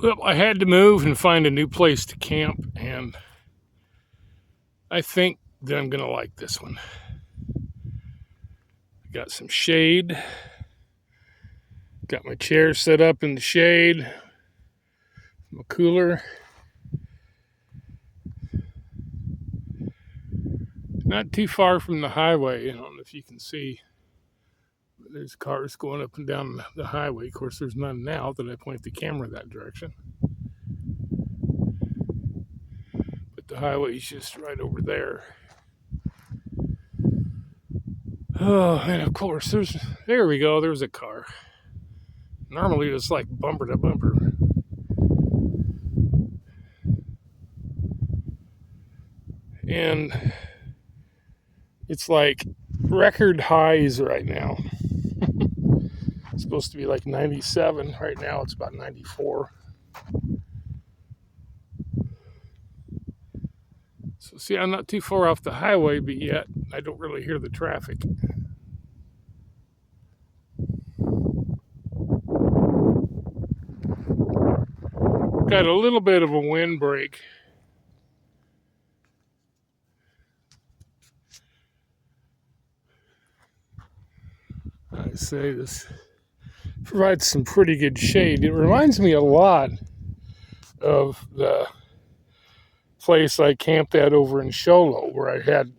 Well, I had to move and find a new place to camp, and I think that I'm going to like this one. Got some shade. Got my chair set up in the shade. My cooler. Not too far from the highway. I don't know if you can see. There's cars going up and down the highway. Of course, there's none now that I point the camera that direction. But the highway's just right over there. Oh, and of course, there we go. There's a car. Normally, it's like bumper to bumper. And it's like record highs right now. It's supposed to be like 97. Right now, it's about 94. So, see, I'm not too far off the highway, but yet I don't really hear the traffic. Got a little bit of a windbreak. I say this provides some pretty good shade. It reminds me a lot of the place I camped at over in Show Low, where I had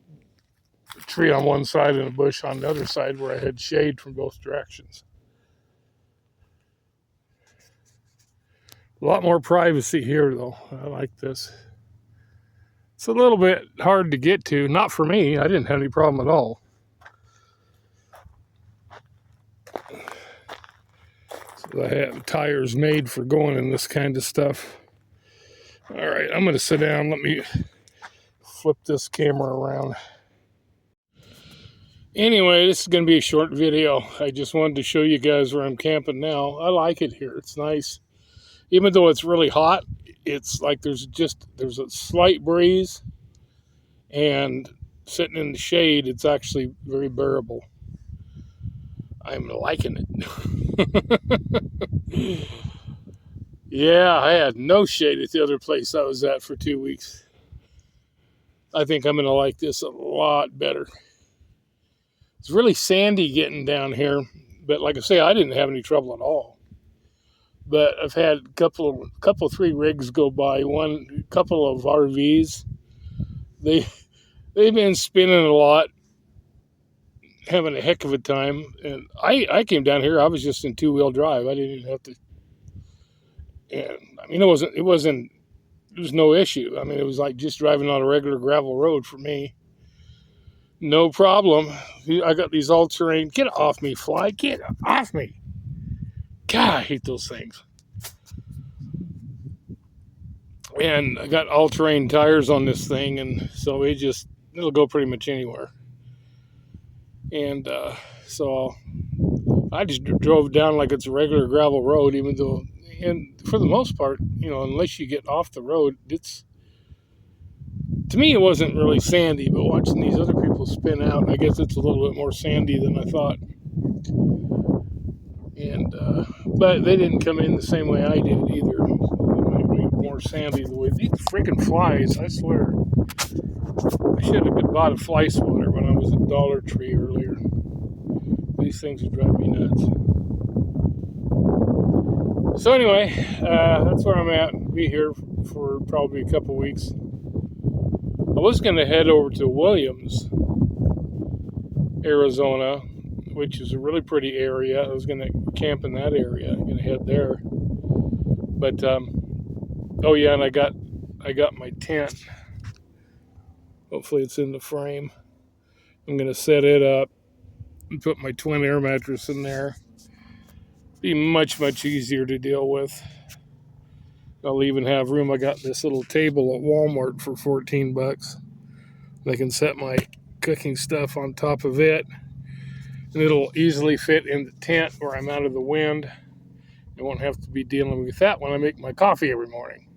a tree on one side and a bush on the other side, where I had shade from both directions. A lot more privacy here, though. I like this. It's a little bit hard to get to. Not for me. I didn't have any problem at all. So I have tires made for going in this kind of stuff. All right, I'm going to sit down. Let me flip this camera around. Anyway, this is going to be a short video. I just wanted to show you guys where I'm camping now. I like it here. It's nice. Even though it's really hot, it's like there's a slight breeze, and sitting in the shade, it's actually very bearable. I'm liking it. Yeah, I had no shade at the other place I was at for 2 weeks. I think I'm going to like this a lot better. It's really sandy getting down here, but like I say, I didn't have any trouble at all. But I've had a three rigs go by. A couple of RVs. They've been spinning a lot, having a heck of a time. And I came down here. I was just in 2-wheel drive. I didn't even have to. And I mean, it was no issue. I mean, it was like just driving on a regular gravel road for me. No problem. I got these all-terrain. Get off me, fly! Get off me! God, I hate those things. And I got all-terrain tires on this thing, and so it'll go pretty much anywhere. And so I just drove down like it's a regular gravel road, even though, and for the most part, unless you get off the road, to me, it wasn't really sandy, but watching these other people spin out, I guess it's a little bit more sandy than I thought. And but they didn't come in the same way I did either. It might be more sandy the way these freaking flies. I swear, I should have bought a fly swatter when I was at Dollar Tree earlier. These things would drive me nuts. So anyway, that's where I'm at. Be here for probably a couple weeks. I was going to head over to Williams, Arizona, which is a really pretty area. I was going to camp in that area. I'm going to head there. But oh yeah, and I got my tent. Hopefully it's in the frame. I'm going to set it up and put my twin air mattress in there. Be much easier to deal with. I'll even have room. I got this little table at Walmart for $14. I can set my cooking stuff on top of it, and it'll easily fit in the tent where I'm out of the wind. I won't have to be dealing with that when I make my coffee every morning,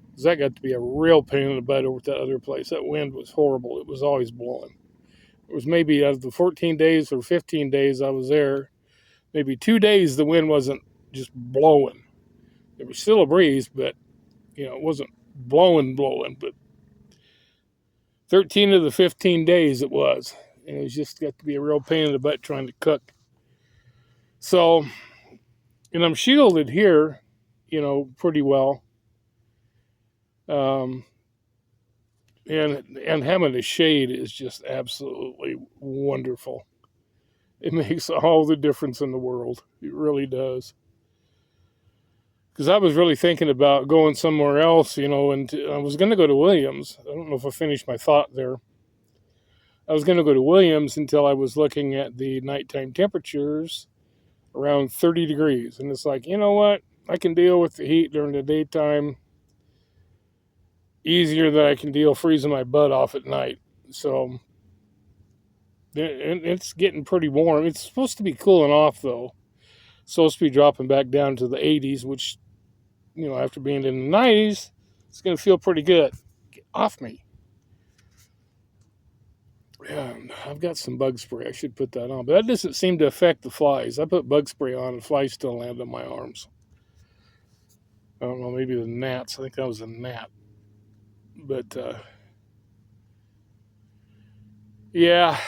because that got to be a real pain in the butt over at that other place. That wind was horrible. It was always blowing. It was maybe out of the 14 days or 15 days I was there, maybe 2 days the wind wasn't just blowing. There was still a breeze, but it wasn't blowing. But 13 of the 15 days it was. And it was just got to be a real pain in the butt trying to cook. So, and I'm shielded here, pretty well. And having a shade is just absolutely wonderful. It makes all the difference in the world. It really does. Because I was really thinking about going somewhere else, and I was going to go to Williams. I don't know if I finished my thought there. I was going to go to Williams until I was looking at the nighttime temperatures around 30 degrees. And it's like, you know what? I can deal with the heat during the daytime easier than I can deal freezing my butt off at night. So it's getting pretty warm. It's supposed to be cooling off, though. It's supposed to be dropping back down to the 80s, which, after being in the 90s, it's going to feel pretty good. Get off me. Yeah, I've got some bug spray. I should put that on. But that doesn't seem to affect the flies. I put bug spray on and flies still land on my arms. I don't know, maybe the gnats. I think that was a gnat. But, yeah.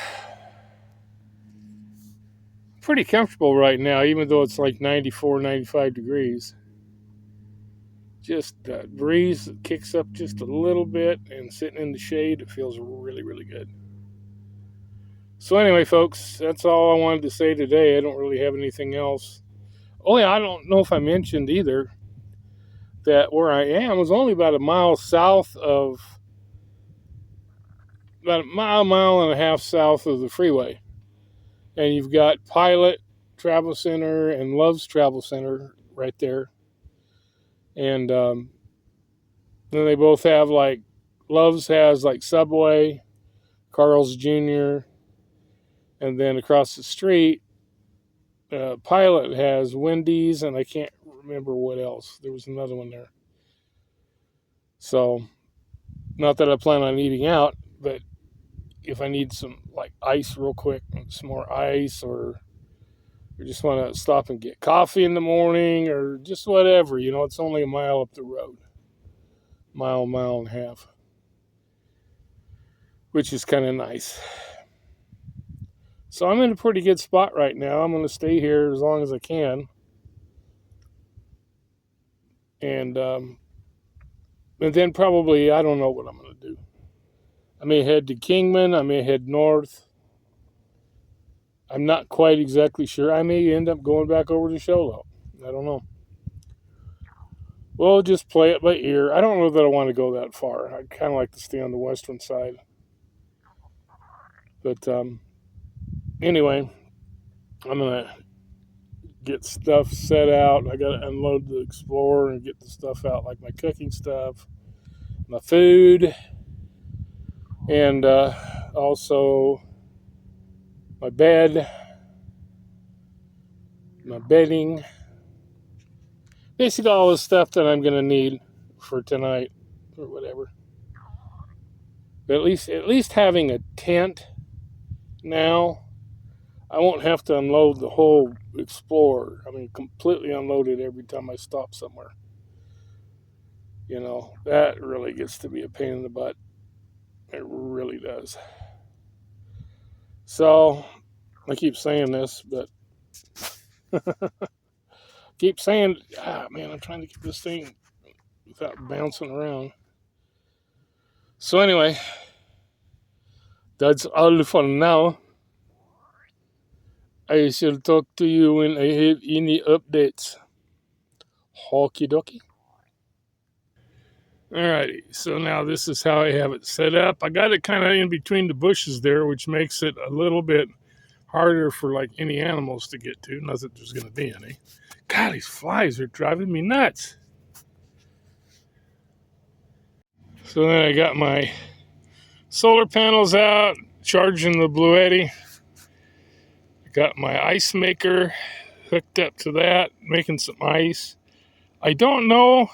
Pretty comfortable right now, even though it's like 94, 95 degrees. Just that breeze kicks up just a little bit, and sitting in the shade, it feels really, really good. So anyway, folks, that's all I wanted to say today. I don't really have anything else. Oh, yeah, I don't know if I mentioned either that where I am is only about a mile south of, about a mile and a half south of the freeway. And you've got Pilot Travel Center and Love's Travel Center right there. And then they both have Love's has Subway, Carl's Jr., and then across the street, Pilot has Wendy's, and I can't remember what else. There was another one there. So, not that I plan on eating out, but if I need some ice real quick, some more ice, or just want to stop and get coffee in the morning, or just whatever, it's only a mile up the road. Mile and a half. Which is kind of nice. So I'm in a pretty good spot right now. I'm going to stay here as long as I can. And then probably, I don't know what I'm going to do. I may head to Kingman. I may head north. I'm not quite exactly sure. I may end up going back over to Show Low. I don't know. We'll just play it by ear. I don't know that I want to go that far. I'd kind of like to stay on the western side. But anyway, I'm going to get stuff set out. I got to unload the Explorer and get the stuff out, like my cooking stuff, my food, and also my bed, my bedding. Basically all the stuff that I'm going to need for tonight or whatever. But at least having a tent now, I won't have to unload the whole Explorer. I mean, completely unload it every time I stop somewhere. That really gets to be a pain in the butt. It really does. So, I keep saying this, but keep saying, man, I'm trying to keep this thing without bouncing around. So anyway, that's all for now. I shall talk to you when I have any updates. Okie dokie. Alrighty, so now this is how I have it set up. I got it kind of in between the bushes there, which makes it a little bit harder for any animals to get to. Not that there's going to be any. God, these flies are driving me nuts. So then I got my solar panels out, charging the Bluetti. I got my ice maker hooked up to that, making some ice. I don't know.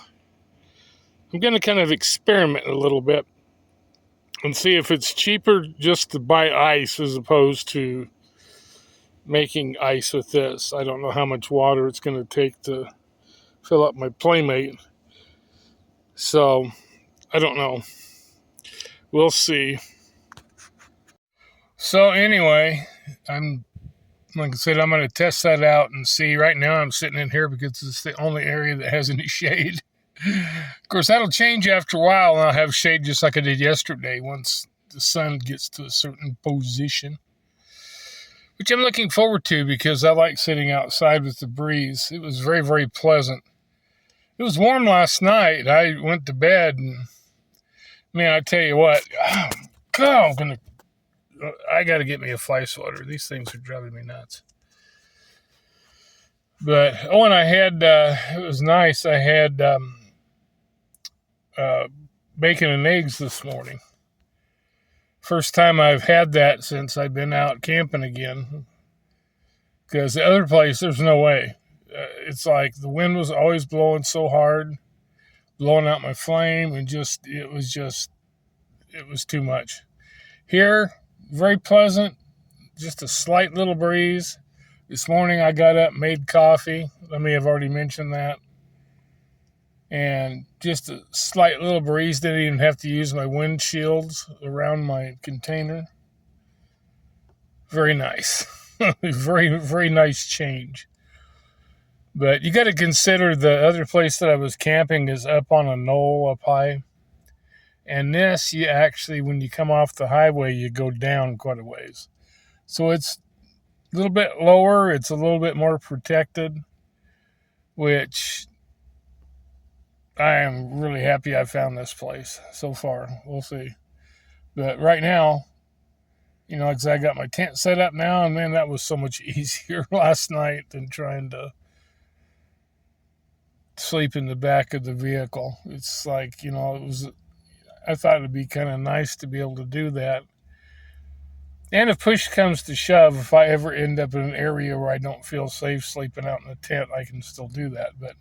I'm going to kind of experiment a little bit and see if it's cheaper just to buy ice as opposed to making ice with this. I don't know how much water it's going to take to fill up my Playmate. So I don't know. We'll see. So anyway, like I said, I'm going to test that out and see. Right now I'm sitting in here because it's the only area that has any shade. Of course, that'll change after a while, and I'll have shade just like I did yesterday once the sun gets to a certain position, which I'm looking forward to because I like sitting outside with the breeze. It was very, very pleasant. It was warm last night. I went to bed, and man, I tell you what, God, I got to get me a fly swatter. These things are driving me nuts. But, and I had, it was nice. I had bacon and eggs this morning. First time I've had that since I've been out camping again. Because the other place, there's no way. It's like the wind was always blowing so hard, blowing out my flame, and it was too much. Here, very pleasant, just a slight little breeze. This morning I got up, made coffee. I may have already mentioned that. And just a slight little breeze. Didn't even have to use my windshields around my container. Very nice. Very, very nice change. But you got to consider the other place that I was camping is up on a knoll up high. And this, you actually, when you come off the highway, you go down quite a ways. So it's a little bit lower. It's a little bit more protected, which I am really happy I found this place so far. We'll see. But right now, because I got my tent set up now, and man, that was so much easier last night than trying to sleep in the back of the vehicle. It's like, I thought it'd be kind of nice to be able to do that. And if push comes to shove, if I ever end up in an area where I don't feel safe sleeping out in the tent, I can still do that. But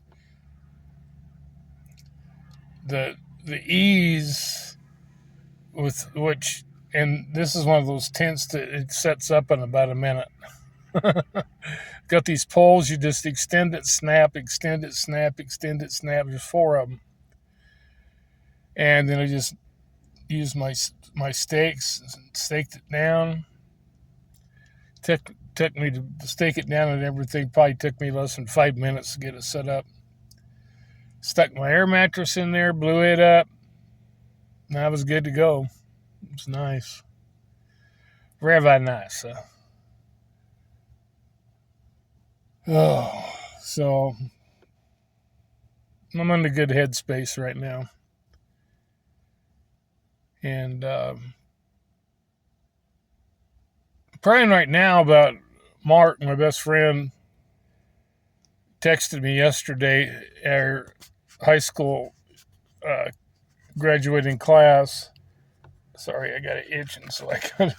the ease with which, and this is one of those tents that it sets up in about a minute. Got these poles, you just extend it, snap, extend it, snap, extend it, snap. There's 4 of them. And then I just used my stakes, staked it down. Took me to stake it down and everything. Probably took me less than 5 minutes to get it set up. Stuck my air mattress in there, blew it up. And I was good to go. It was nice. Very nice. So I'm in a good headspace right now. And praying right now about Mark, my best friend, texted me yesterday, our high school graduating class. Sorry, I got it itching, so I could.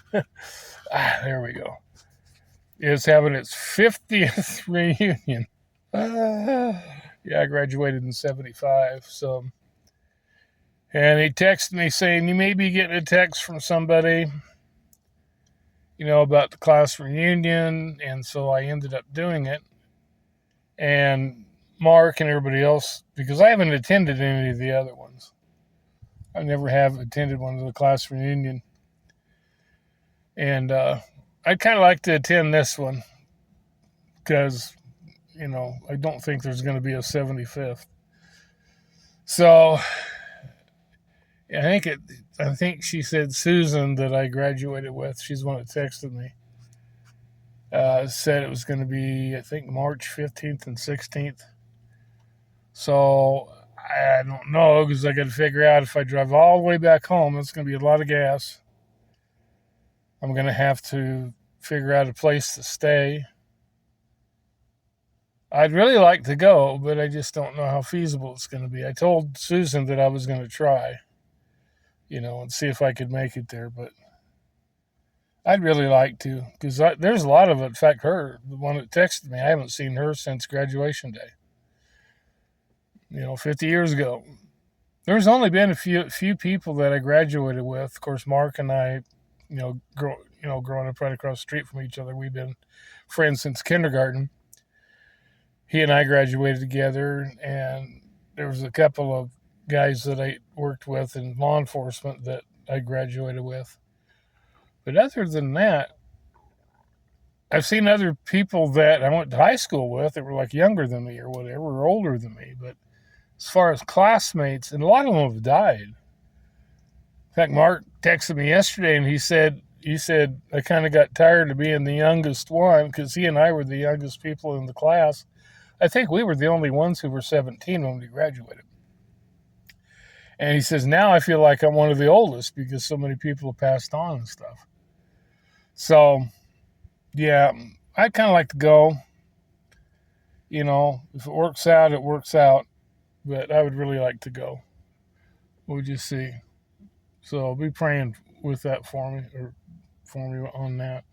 There we go. Is having its 50th reunion. Yeah, I graduated in 75, so. And he texted me saying, you may be getting a text from somebody, about the class reunion. And so I ended up doing it. And Mark and everybody else, because I haven't attended any of the other ones. I never have attended one of the class reunion. And I'd kind of like to attend this one because, I don't think there's going to be a 75th. So I think she said Susan that I graduated with. She's the one that texted me. Said it was going to be, I think, March 15th and 16th. So I don't know because I got to figure out if I drive all the way back home, it's going to be a lot of gas. I'm going to have to figure out a place to stay. I'd really like to go, but I just don't know how feasible it's going to be. I told Susan that I was going to try, and see if I could make it there, but I'd really like to because there's a lot of it. In fact, the one that texted me, I haven't seen her since graduation day. 50 years ago. There's only been a few people that I graduated with. Of course, Mark and I, growing up right across the street from each other, we've been friends since kindergarten. he and I graduated together, and there was a couple of guys that I worked with in law enforcement that I graduated with. But other than that, I've seen other people that I went to high school with that were like younger than me or whatever, or older than me. But as far as classmates, and a lot of them have died. In fact, Mark texted me yesterday, and he said I kind of got tired of being the youngest one because he and I were the youngest people in the class. I think we were the only ones who were 17 when we graduated. And he says, now I feel like I'm one of the oldest because so many people have passed on and stuff. So, yeah, I kind of like to go. You know, if it works out, it works out. But I would really like to go. We'll just see. So be praying with that for me on that.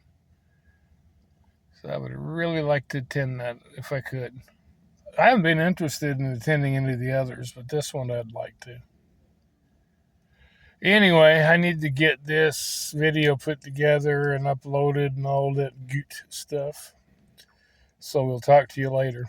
So I would really like to attend that if I could. I haven't been interested in attending any of the others, but this one I'd like to. Anyway, I need to get this video put together and uploaded and all that good stuff. So we'll talk to you later.